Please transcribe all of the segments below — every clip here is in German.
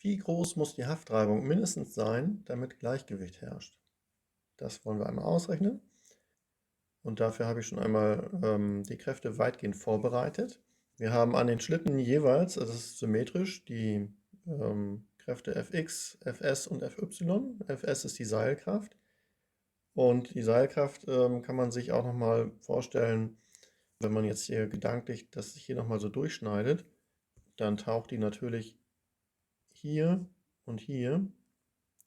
Wie groß muss die Haftreibung mindestens sein, damit Gleichgewicht herrscht? Das wollen wir einmal ausrechnen. Und dafür habe ich schon einmal die Kräfte weitgehend vorbereitet. Wir haben an den Schlitten jeweils, also das ist symmetrisch, die Kräfte Fx, Fs und Fy. Fs ist die Seilkraft. Und die Seilkraft kann man sich auch nochmal vorstellen, wenn man jetzt hier gedanklich das sich hier nochmal so durchschneidet, dann taucht die natürlich hier und hier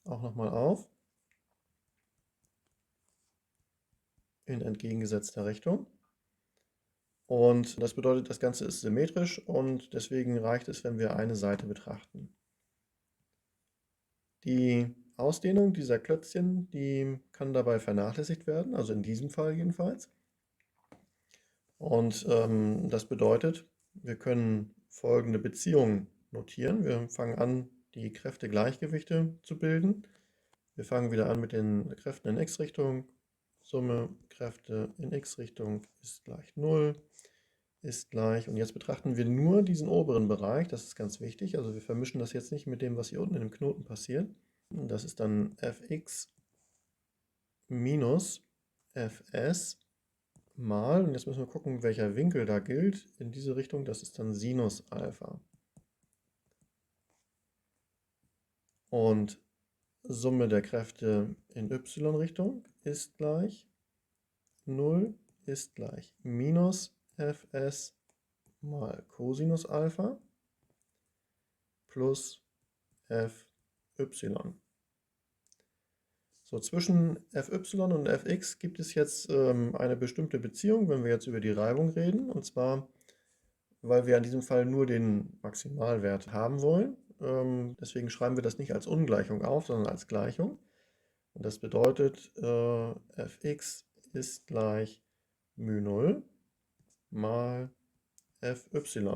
auch nochmal auf, in entgegengesetzter Richtung. Und das bedeutet, das Ganze ist symmetrisch und deswegen reicht es, wenn wir eine Seite betrachten. Die Ausdehnung dieser Klötzchen, die kann dabei vernachlässigt werden, also in diesem Fall jedenfalls. Und das bedeutet, wir können folgende Beziehungen notieren. Wir fangen an, die Kräftegleichgewichte zu bilden. Wir fangen wieder an mit den Kräften in x-Richtung. Summe Kräfte in x-Richtung ist gleich 0, ist gleich. Und jetzt betrachten wir nur diesen oberen Bereich, das ist ganz wichtig. Also wir vermischen das jetzt nicht mit dem, was hier unten in dem Knoten passiert. Und das ist dann Fx minus Fs mal, und jetzt müssen wir gucken, welcher Winkel da gilt, in diese Richtung, das ist dann Sinus Alpha. Und Summe der Kräfte in y-Richtung ist gleich 0, ist gleich minus Fs mal Cosinus Alpha plus Fy. So, zwischen Fy und Fx gibt es jetzt eine bestimmte Beziehung, wenn wir jetzt über die Reibung reden, und zwar, weil wir in diesem Fall nur den Maximalwert haben wollen. Deswegen schreiben wir das nicht als Ungleichung auf, sondern als Gleichung. Und das bedeutet, Fx ist gleich μ0 mal Fy.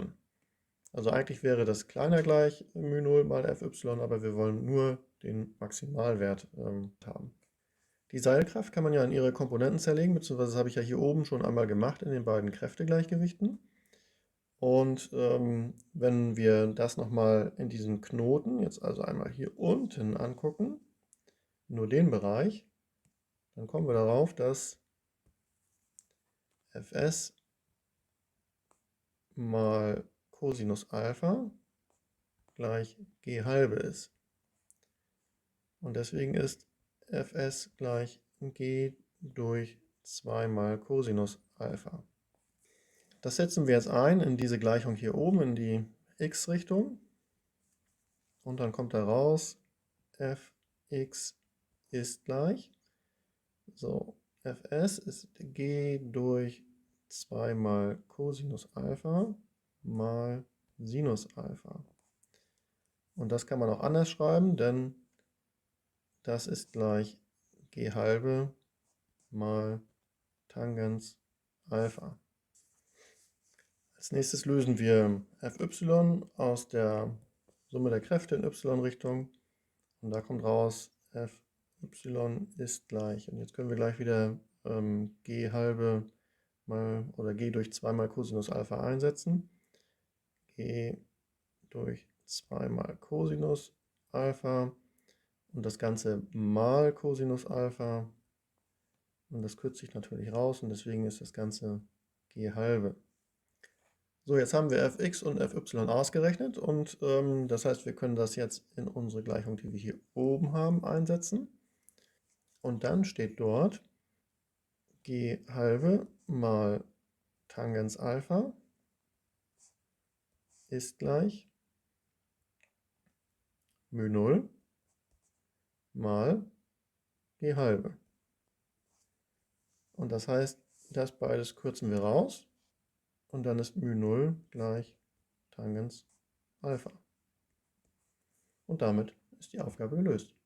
Also eigentlich wäre das kleiner gleich μ0 mal Fy, aber wir wollen nur den Maximalwert haben. Die Seilkraft kann man ja in ihre Komponenten zerlegen, beziehungsweise das habe ich ja hier oben schon einmal gemacht in den beiden Kräftegleichgewichten. Und wenn wir das nochmal in diesem Knoten, jetzt also einmal hier unten angucken, nur den Bereich, dann kommen wir darauf, dass Fs mal Cosinus Alpha gleich g halbe ist. Und deswegen ist Fs gleich g durch 2 mal Cosinus Alpha. Das setzen wir jetzt ein in diese Gleichung hier oben, in die x-Richtung. Und dann kommt da raus, Fx ist gleich, so, Fs ist g durch 2 mal Cosinus Alpha mal Sinus Alpha. Und das kann man auch anders schreiben, denn das ist gleich g halbe mal Tangens Alpha. Als nächstes lösen wir Fy aus der Summe der Kräfte in y-Richtung. Und da kommt raus, Fy ist gleich. Und jetzt können wir gleich wieder g halbe mal oder g durch 2 mal Cosinus Alpha einsetzen. G durch 2 mal Cosinus Alpha und das Ganze mal Cosinus Alpha. Und das kürzt sich natürlich raus und deswegen ist das Ganze g halbe. So, jetzt haben wir Fx und Fy ausgerechnet und das heißt, wir können das jetzt in unsere Gleichung, die wir hier oben haben, einsetzen. Und dann steht dort g halbe mal Tangens Alpha ist gleich μ0 mal g halbe. Und das heißt, das beides kürzen wir raus und dann ist μ0 gleich Tangens Alpha. Und damit ist die Aufgabe gelöst.